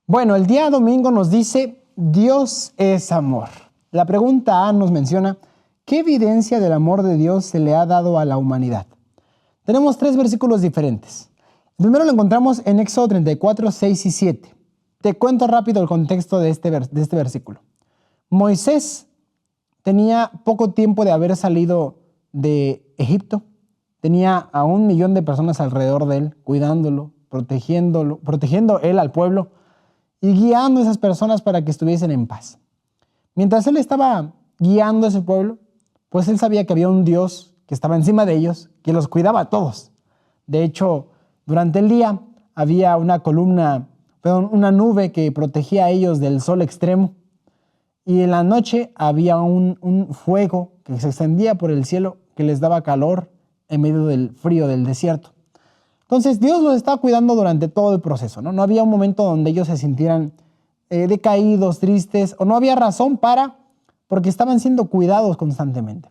Bueno, el día domingo nos dice, Dios es amor. La pregunta A nos menciona, ¿qué evidencia del amor de Dios se le ha dado a la humanidad? Tenemos 3 versículos diferentes. El primero lo encontramos en Éxodo 34, 6 y 7. Te cuento rápido el contexto de este versículo. Moisés tenía poco tiempo de haber salido de Egipto. Tenía a 1 millón de personas alrededor de él, cuidándolo, protegiendo él al pueblo y guiando a esas personas para que estuviesen en paz. Mientras él estaba guiando a ese pueblo, pues él sabía que había un Dios que estaba encima de ellos, que los cuidaba a todos. De hecho, durante el día había una nube que protegía a ellos del sol extremo, y en la noche había un fuego que se extendía por el cielo que les daba calor en medio del frío del desierto. Entonces Dios los estaba cuidando durante todo el proceso, ¿no? No había un momento donde ellos se sintieran decaídos, tristes, o no había razón porque estaban siendo cuidados constantemente.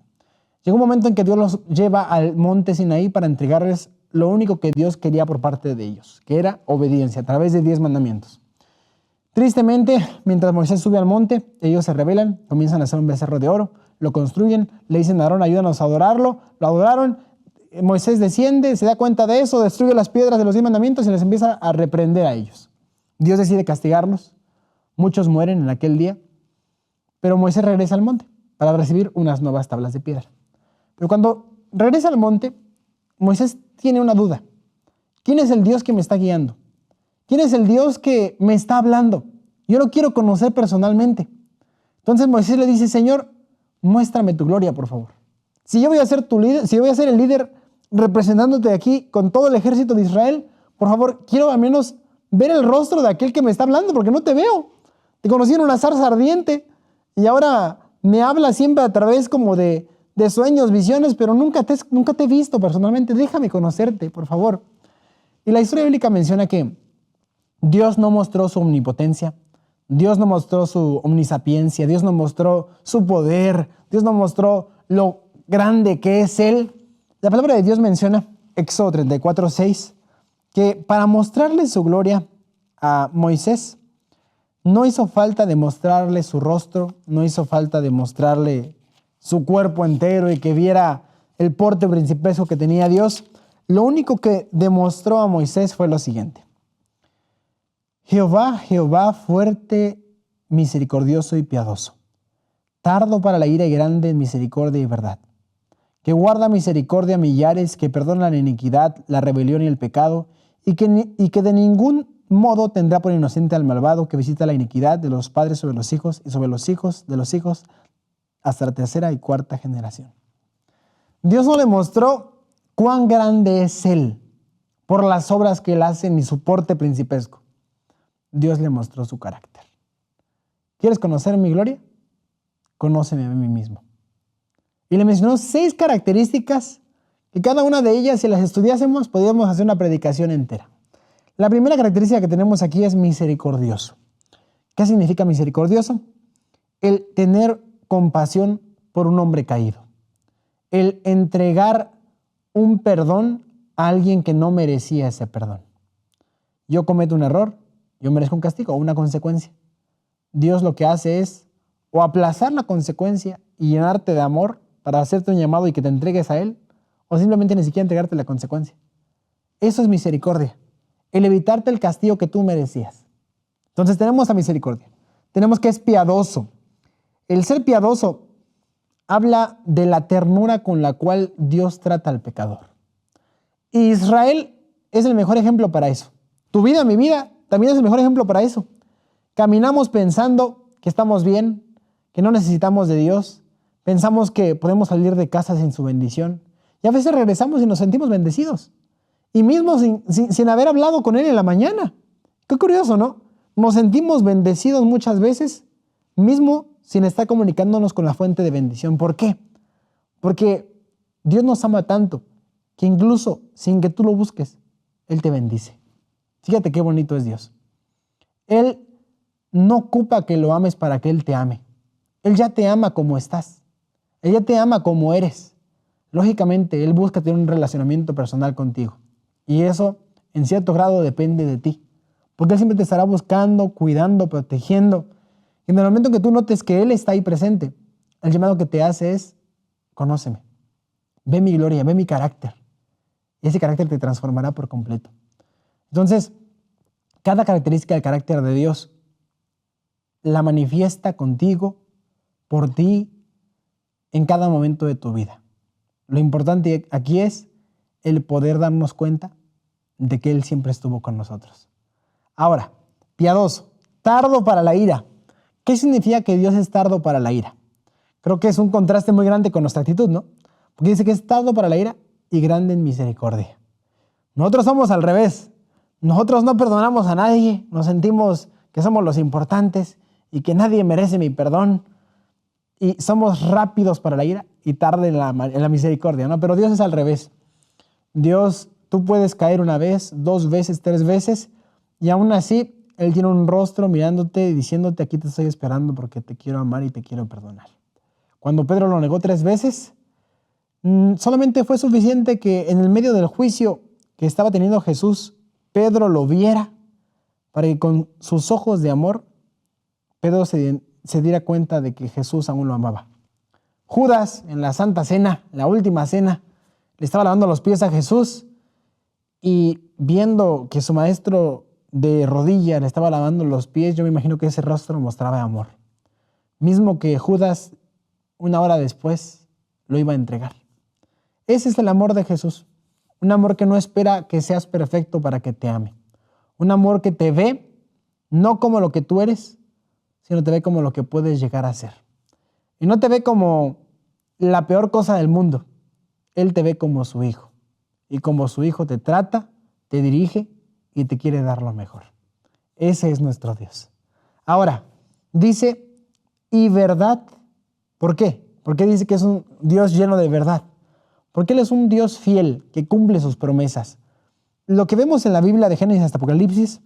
Llegó un momento en que Dios los lleva al monte Sinaí para entregarles lo único que Dios quería por parte de ellos, que era obediencia a través de 10 mandamientos. Tristemente, mientras Moisés sube al monte, ellos se rebelan, comienzan a hacer un becerro de oro, lo construyen, le dicen a Aarón, ayúdanos a adorarlo, lo adoraron. Moisés desciende, se da cuenta de eso, destruye las piedras de los 10 mandamientos y les empieza a reprender a ellos. Dios decide castigarlos, muchos mueren en aquel día, pero Moisés regresa al monte para recibir unas nuevas tablas de piedra. Pero cuando regresa al monte, Moisés tiene una duda. ¿Quién es el Dios que me está guiando? ¿Quién es el Dios que me está hablando? Yo lo quiero conocer personalmente. Entonces Moisés le dice, Señor, muéstrame tu gloria, por favor. Si yo voy a ser tu líder, si yo voy a ser el líder representándote aquí con todo el ejército de Israel, por favor, quiero al menos ver el rostro de aquel que me está hablando, porque no te veo. Te conocí en una zarza ardiente y ahora me hablas siempre a través como de sueños, visiones, pero nunca te he visto personalmente. Déjame conocerte, por favor. Y la historia bíblica menciona que Dios no mostró su omnipotencia, Dios no mostró su omnisapiencia, Dios no mostró su poder, Dios no mostró lo grande que es Él. La palabra de Dios menciona, Éxodo 34, 6, que para mostrarle su gloria a Moisés, no hizo falta de mostrarle su rostro, no hizo falta de mostrarle su cuerpo entero y que viera el porte principesco que tenía Dios. Lo único que demostró a Moisés fue lo siguiente. Jehová, Jehová, fuerte, misericordioso y piadoso, tardo para la ira y grande en misericordia y verdad, que guarda misericordia a millares, que perdona la iniquidad, la rebelión y el pecado, y que de ningún modo tendrá por inocente al malvado, que visita la iniquidad de los padres sobre los hijos y sobre los hijos de los hijos hasta la 3ª y 4ª generación. Dios no le mostró cuán grande es Él por las obras que Él hace ni su porte principesco. Dios le mostró su carácter. ¿Quieres conocer mi gloria? Conóceme a mí mismo. Y le mencionó 6 características que cada una de ellas, si las estudiásemos, podríamos hacer una predicación entera. La primera característica que tenemos aquí es misericordioso. ¿Qué significa misericordioso? El tener compasión por un hombre caído. El entregar un perdón a alguien que no merecía ese perdón. Yo cometo un error, yo merezco un castigo o una consecuencia. Dios lo que hace es o aplazar la consecuencia y llenarte de amor para hacerte un llamado y que te entregues a Él, o simplemente ni siquiera entregarte la consecuencia. Eso es misericordia, el evitarte el castigo que tú merecías. Entonces tenemos a misericordia, tenemos que es piadoso. El ser piadoso habla de la ternura con la cual Dios trata al pecador. Israel es el mejor ejemplo para eso. Tu vida, mi vida, también es el mejor ejemplo para eso. Caminamos pensando que estamos bien, que no necesitamos de Dios. Pensamos que podemos salir de casa sin su bendición. Y a veces regresamos y nos sentimos bendecidos. Y mismo sin haber hablado con Él en la mañana. Qué curioso, ¿no? Nos sentimos bendecidos muchas veces, mismo sin estar comunicándonos con la fuente de bendición. ¿Por qué? Porque Dios nos ama tanto que incluso sin que tú lo busques, Él te bendice. Fíjate qué bonito es Dios. Él no ocupa que lo ames para que Él te ame. Él ya te ama como estás. Él ya te ama como eres. Lógicamente, Él busca tener un relacionamiento personal contigo. Y eso, en cierto grado, depende de ti. porque Él siempre te estará buscando, cuidando, protegiendo. Y en el momento en que tú notes que Él está ahí presente, el llamado que te hace es, conóceme, ve mi gloria, ve mi carácter. Y ese carácter te transformará por completo. Entonces, cada característica del carácter de Dios la manifiesta contigo, por ti, en cada momento de tu vida. Lo importante aquí es el poder darnos cuenta de que Él siempre estuvo con nosotros. Ahora, piadoso, tardo para la ira. ¿Qué significa que Dios es tardo para la ira? Creo que es un contraste muy grande con nuestra actitud, ¿no? Porque dice que es tardo para la ira y grande en misericordia. Nosotros somos al revés. Nosotros no perdonamos a nadie, nos sentimos que somos los importantes y que nadie merece mi perdón. Y somos rápidos para la ira y tarde en la misericordia, ¿no? Pero Dios es al revés. Dios, tú puedes caer una vez, 2 veces, 3 veces, y aún así Él tiene un rostro mirándote y diciéndote, aquí te estoy esperando porque te quiero amar y te quiero perdonar. Cuando Pedro lo negó 3 veces, solamente fue suficiente que en el medio del juicio que estaba teniendo Jesús, Pedro lo viera, para que con sus ojos de amor, Pedro se diera cuenta de que Jesús aún lo amaba. Judas, en la Santa Cena, la última cena, le estaba lavando los pies a Jesús y viendo que su maestro de rodilla le estaba lavando los pies, yo me imagino que ese rostro mostraba amor. Mismo que Judas, 1 hora después, lo iba a entregar. Ese es el amor de Jesús. Un amor que no espera que seas perfecto para que te ame. Un amor que te ve no como lo que tú eres, sino te ve como lo que puedes llegar a ser. Y no te ve como la peor cosa del mundo. Él te ve como su hijo. Y como su hijo te trata, te dirige y te quiere dar lo mejor. Ese es nuestro Dios. Ahora, dice, y verdad. ¿Por qué? Porque dice que es un Dios lleno de verdad. Porque Él es un Dios fiel que cumple sus promesas. Lo que vemos en la Biblia de Génesis hasta Apocalipsis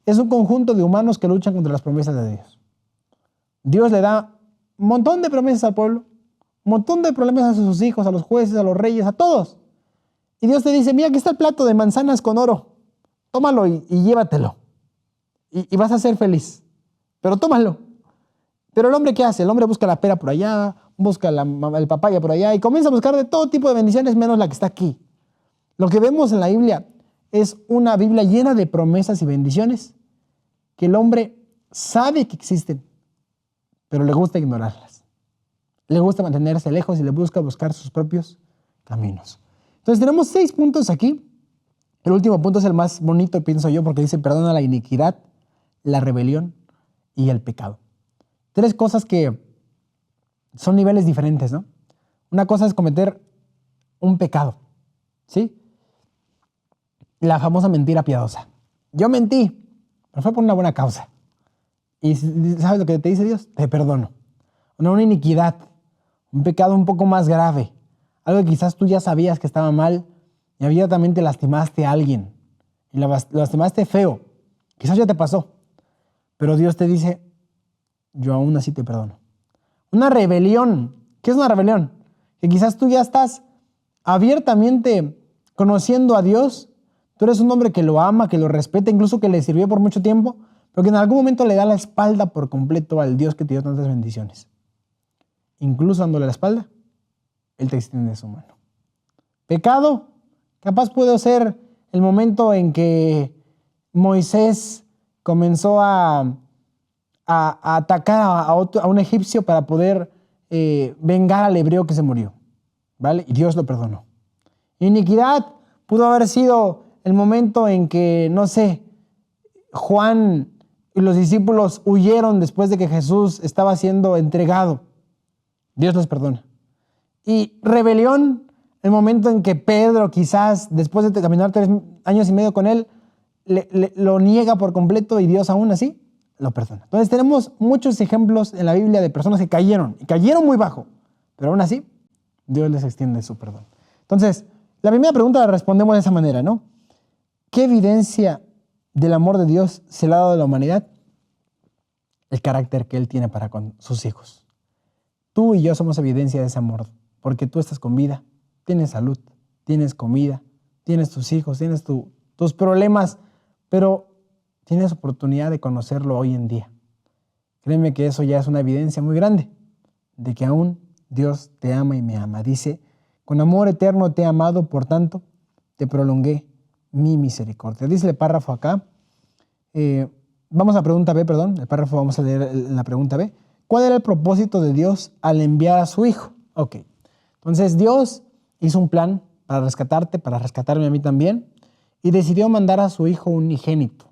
es un conjunto de humanos que luchan contra las promesas de Dios. Dios le da un montón de promesas al pueblo, un montón de promesas a sus hijos, a los jueces, a los reyes, a todos. Y Dios te dice, mira, aquí está el plato de manzanas con oro. Tómalo y llévatelo. Y vas a ser feliz. Pero tómalo. Pero el hombre, ¿qué hace? El hombre busca la pera por allá, busca el papaya por allá y comienza a buscar de todo tipo de bendiciones menos la que está aquí. Lo que vemos en la Biblia es una Biblia llena de promesas y bendiciones que el hombre sabe que existen, pero le gusta ignorarlas. Le gusta mantenerse lejos y le busca buscar sus propios caminos. Entonces tenemos 6 puntos aquí. El último punto es el más bonito, pienso yo, porque dice perdona la iniquidad, la rebelión y el pecado. 3 cosas que son niveles diferentes, ¿no? Una cosa es cometer un pecado, ¿sí? La famosa mentira piadosa. Yo mentí, pero fue por una buena causa. Y ¿sabes lo que te dice Dios? Te perdono. Una iniquidad, un pecado un poco más grave, algo que quizás tú ya sabías que estaba mal y abiertamente lastimaste a alguien y lo lastimaste feo. Quizás ya te pasó, pero Dios te dice, yo aún así te perdono. Una rebelión. ¿Qué es una rebelión? Que quizás tú ya estás abiertamente conociendo a Dios. Tú eres un hombre que lo ama, que lo respeta, incluso que le sirvió por mucho tiempo, pero que en algún momento le da la espalda por completo al Dios que te dio tantas bendiciones. Incluso dándole la espalda, Él te extiende su mano. Pecado, capaz puede ser el momento en que Moisés comenzó a atacar a un egipcio para poder vengar al hebreo que se murió, ¿vale? Y Dios lo perdonó. Iniquidad pudo haber sido el momento en que, no sé, Juan y los discípulos huyeron después de que Jesús estaba siendo entregado. Dios los perdona. Y rebelión, el momento en que Pedro, quizás después de caminar 3 años y medio con él, lo niega por completo y Dios aún así lo perdona. Entonces tenemos muchos ejemplos en la Biblia de personas que cayeron, y cayeron muy bajo, pero aún así Dios les extiende su perdón. Entonces, la primera pregunta la respondemos de esa manera, ¿no? ¿Qué evidencia del amor de Dios se le ha dado a la humanidad? El carácter que Él tiene para con sus hijos. Tú y yo somos evidencia de ese amor, porque tú estás con vida, tienes salud, tienes comida, tienes tus hijos, tienes tus problemas, pero tienes oportunidad de conocerlo hoy en día. Créeme que eso ya es una evidencia muy grande de que aún Dios te ama y me ama. Dice, con amor eterno te he amado, por tanto, te prolongué mi misericordia. Dice el párrafo acá. Vamos a pregunta B, perdón. El párrafo vamos a leer en la pregunta B. ¿Cuál era el propósito de Dios al enviar a su Hijo? Ok. Entonces Dios hizo un plan para rescatarte, para rescatarme a mí también, y decidió mandar a su Hijo unigénito,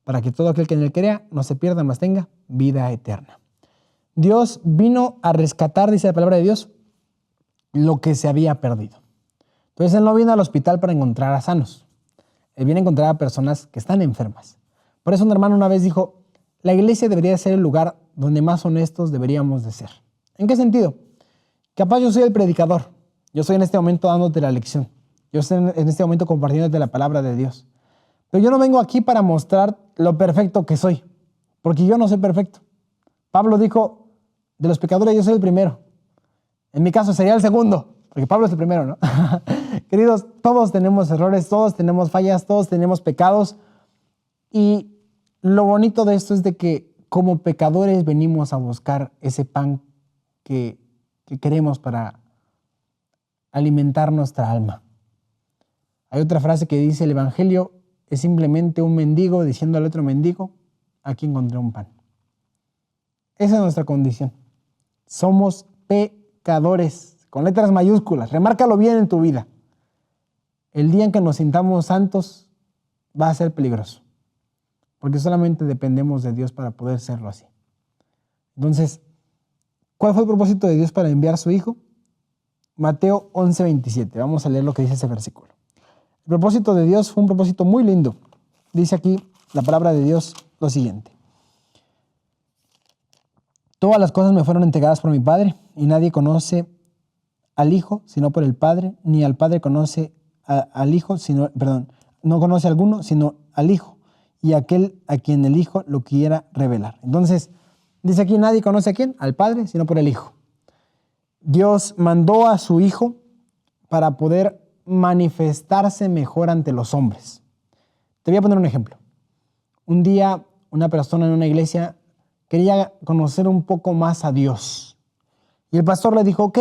para que todo aquel que en él crea no se pierda, mas tenga vida eterna. Dios vino a rescatar, dice la palabra de Dios, lo que se había perdido. Entonces Él no viene al hospital para encontrar a sanos. Él viene a encontrar a personas que están enfermas. Por eso un hermano una vez dijo, la iglesia debería ser el lugar donde más honestos deberíamos de ser. ¿En qué sentido? Capaz yo soy el predicador. Yo estoy en este momento dándote la lección. Yo estoy en este momento compartiéndote la palabra de Dios. Pero yo no vengo aquí para mostrar lo perfecto que soy, porque yo no soy perfecto. Pablo dijo, de los pecadores yo soy el primero. En mi caso sería el segundo, porque Pablo es el primero, ¿no? Queridos, todos tenemos errores, todos tenemos fallas, todos tenemos pecados. Y lo bonito de esto es de que como pecadores venimos a buscar ese pan que queremos para alimentar nuestra alma. Hay otra frase que dice, el evangelio es simplemente un mendigo diciendo al otro mendigo, aquí encontré un pan. Esa es nuestra condición. Somos pecadores, con letras mayúsculas. Remárcalo bien en tu vida. El día en que nos sintamos santos va a ser peligroso, porque solamente dependemos de Dios para poder serlo así. Entonces, ¿cuál fue el propósito de Dios para enviar a su Hijo? Mateo 11:27. Vamos a leer lo que dice ese versículo. El propósito de Dios fue un propósito muy lindo. Dice aquí la palabra de Dios lo siguiente. Todas las cosas me fueron entregadas por mi Padre, y nadie conoce al Hijo sino por el Padre, ni al Padre conoce al Hijo, no conoce a alguno sino al Hijo, y aquel a quien el Hijo lo quiera revelar. Entonces, dice aquí, nadie conoce a quién, al Padre, sino por el Hijo. Dios mandó a su Hijo para poder manifestarse mejor ante los hombres. Te voy a poner un ejemplo. Un día, una persona en una iglesia quería conocer un poco más a Dios. Y el pastor le dijo, ok,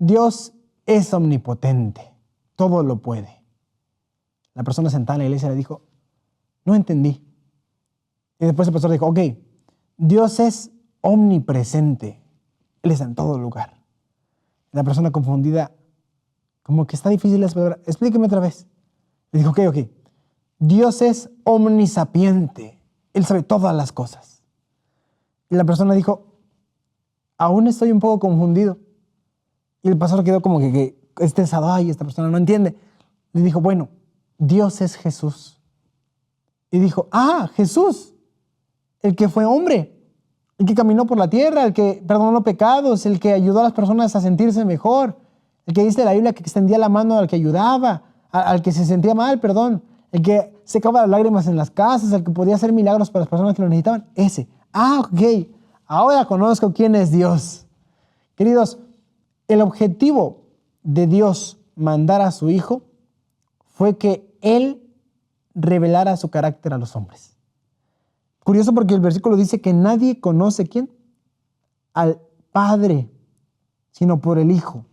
Dios es omnipotente, todo lo puede. La persona sentada en la iglesia le dijo, no entendí. Y después el pastor dijo, ok, Dios es omnipresente, Él está en todo lugar. La persona confundida, como que está difícil esa palabra, explíqueme otra vez. Le dijo, ok, Dios es omnisapiente, Él sabe todas las cosas. Y la persona dijo, aún estoy un poco confundido. Y el pastor quedó como que estresado, ay, esta persona no entiende. Le dijo, bueno, Dios es Jesús. Y dijo, Jesús, el que fue hombre, el que caminó por la tierra, el que perdonó pecados, el que ayudó a las personas a sentirse mejor, el que dice la Biblia que extendía la mano al que ayudaba, al que se sentía mal, el que secaba las lágrimas en las casas, el que podía hacer milagros para las personas que lo necesitaban. Ese. Ok, ahora conozco quién es Dios. Queridos, el objetivo de Dios mandar a su Hijo fue que Él revelara su carácter a los hombres. Curioso porque el versículo dice que nadie conoce ¿quién? Al Padre, sino por el Hijo.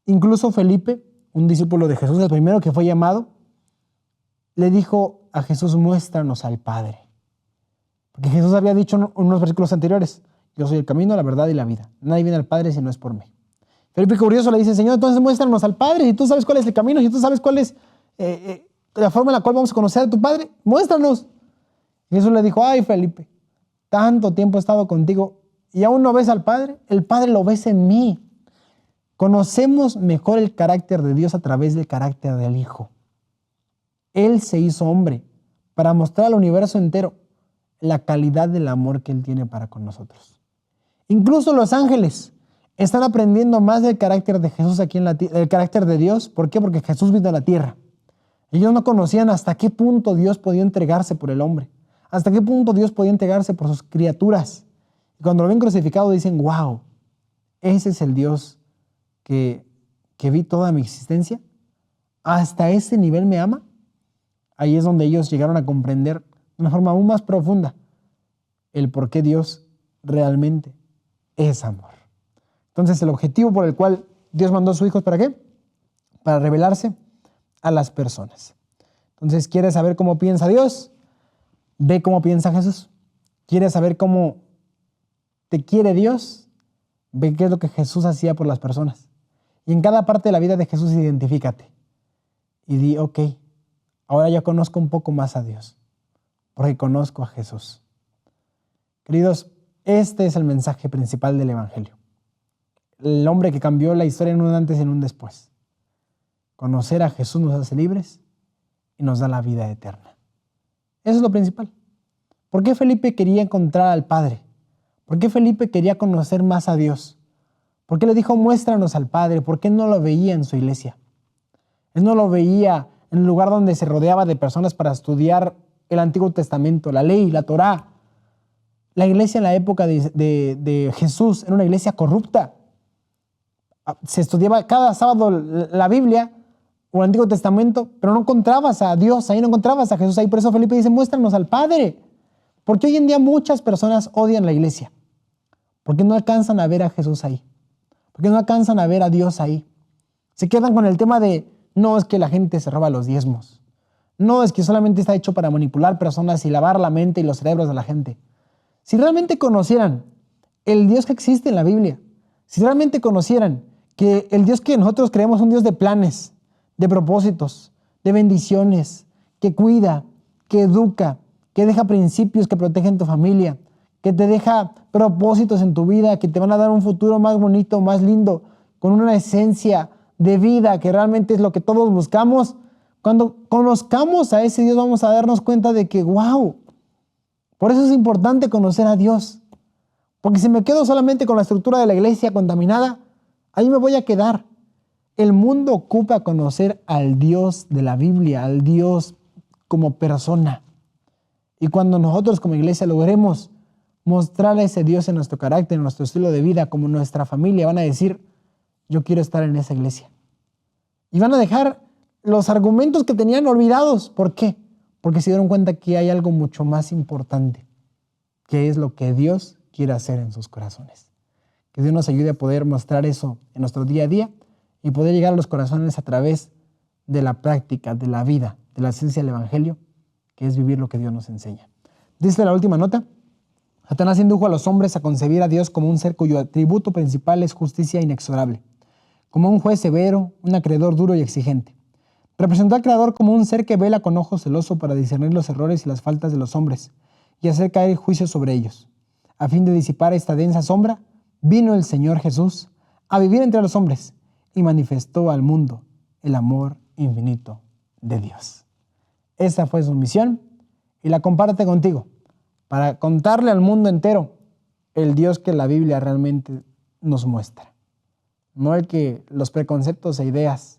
Incluso Felipe, un discípulo de Jesús, el primero que fue llamado, le dijo a Jesús, muéstranos al Padre. Porque Jesús había dicho en unos versículos anteriores, yo soy el camino, la verdad y la vida. Nadie viene al Padre si no es por mí. Felipe curioso le dice, Señor, entonces muéstranos al Padre. Si tú sabes cuál es el camino, si tú sabes cuál es la forma en la cual vamos a conocer a tu Padre, muéstranos. Y Jesús le dijo, ay Felipe, tanto tiempo he estado contigo y aún no ves al Padre. El Padre lo ves en mí. Conocemos mejor el carácter de Dios a través del carácter del Hijo. Él se hizo hombre para mostrar al universo entero la calidad del amor que Él tiene para con nosotros. Incluso los ángeles están aprendiendo más del carácter de Jesús aquí en la tierra, el carácter de Dios. ¿Por qué? Porque Jesús vino a la tierra. Ellos no conocían hasta qué punto Dios podía entregarse por el hombre, hasta qué punto Dios podía entregarse por sus criaturas. Y cuando lo ven crucificado dicen, wow, ese es el Dios que vi toda mi existencia. ¿Hasta ese nivel me ama? Ahí es donde ellos llegaron a comprender de una forma aún más profunda el por qué Dios realmente es amor. Entonces, el objetivo por el cual Dios mandó a su Hijo, ¿para qué? Para revelarse a las personas. Entonces, ¿quieres saber cómo piensa Dios? Ve cómo piensa Jesús. ¿Quieres saber cómo te quiere Dios? Ve qué es lo que Jesús hacía por las personas. Y en cada parte de la vida de Jesús identifícate. Y di, ok, ahora ya conozco un poco más a Dios, porque conozco a Jesús. Queridos, este es el mensaje principal del Evangelio. El hombre que cambió la historia en un antes y en un después. Conocer a Jesús nos hace libres y nos da la vida eterna. Eso es lo principal. ¿Por qué Felipe quería encontrar al Padre? ¿Por qué Felipe quería conocer más a Dios? ¿Por qué le dijo, muéstranos al Padre? ¿Por qué no lo veía en su iglesia? Él no lo veía en el lugar donde se rodeaba de personas para estudiar el Antiguo Testamento, la ley, la Torá. La iglesia en la época de Jesús era una iglesia corrupta. Se estudiaba cada sábado la Biblia o el Antiguo Testamento, pero no encontrabas a Dios ahí, no encontrabas a Jesús ahí. Por eso Felipe dice, muéstranos al Padre. Porque hoy en día muchas personas odian la iglesia. Porque no alcanzan a ver a Jesús ahí. Porque no alcanzan a ver a Dios ahí. Se quedan con el tema de, no es que la gente se roba los diezmos. No es que solamente está hecho para manipular personas y lavar la mente y los cerebros de la gente. Si realmente conocieran el Dios que existe en la Biblia, si realmente conocieran que el Dios que nosotros creemos es un Dios de planes, de propósitos, de bendiciones, que cuida, que educa, que deja principios que protegen tu familia, que te deja propósitos en tu vida, que te van a dar un futuro más bonito, más lindo, con una esencia de vida que realmente es lo que todos buscamos. Cuando conozcamos a ese Dios vamos a darnos cuenta de que, wow, por eso es importante conocer a Dios. Porque si me quedo solamente con la estructura de la iglesia contaminada, ahí me voy a quedar. El mundo ocupa conocer al Dios de la Biblia, al Dios como persona. Y cuando nosotros como iglesia logremos mostrar a ese Dios en nuestro carácter, en nuestro estilo de vida, como nuestra familia, van a decir, yo quiero estar en esa iglesia. Y van a dejar los argumentos que tenían olvidados. ¿Por qué? Porque se dieron cuenta que hay algo mucho más importante, que es lo que Dios quiere hacer en sus corazones. Que Dios nos ayude a poder mostrar eso en nuestro día a día y poder llegar a los corazones a través de la práctica, de la vida, de la esencia del Evangelio, que es vivir lo que Dios nos enseña. Dice la última nota, Satanás indujo a los hombres a concebir a Dios como un ser cuyo atributo principal es justicia inexorable, como un juez severo, un acreedor duro y exigente. Representó al Creador como un ser que vela con ojo celoso para discernir los errores y las faltas de los hombres y hacer caer el juicio sobre ellos. A fin de disipar esta densa sombra, vino el Señor Jesús a vivir entre los hombres y manifestó al mundo el amor infinito de Dios. Esa fue su misión y la comparte contigo para contarle al mundo entero el Dios que la Biblia realmente nos muestra. No el que los preconceptos e ideas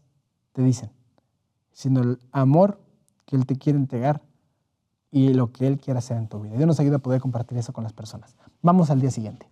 te dicen, sino el amor que Él te quiere entregar y lo que Él quiere hacer en tu vida. Dios nos ayuda a poder compartir eso con las personas. Vamos al día siguiente.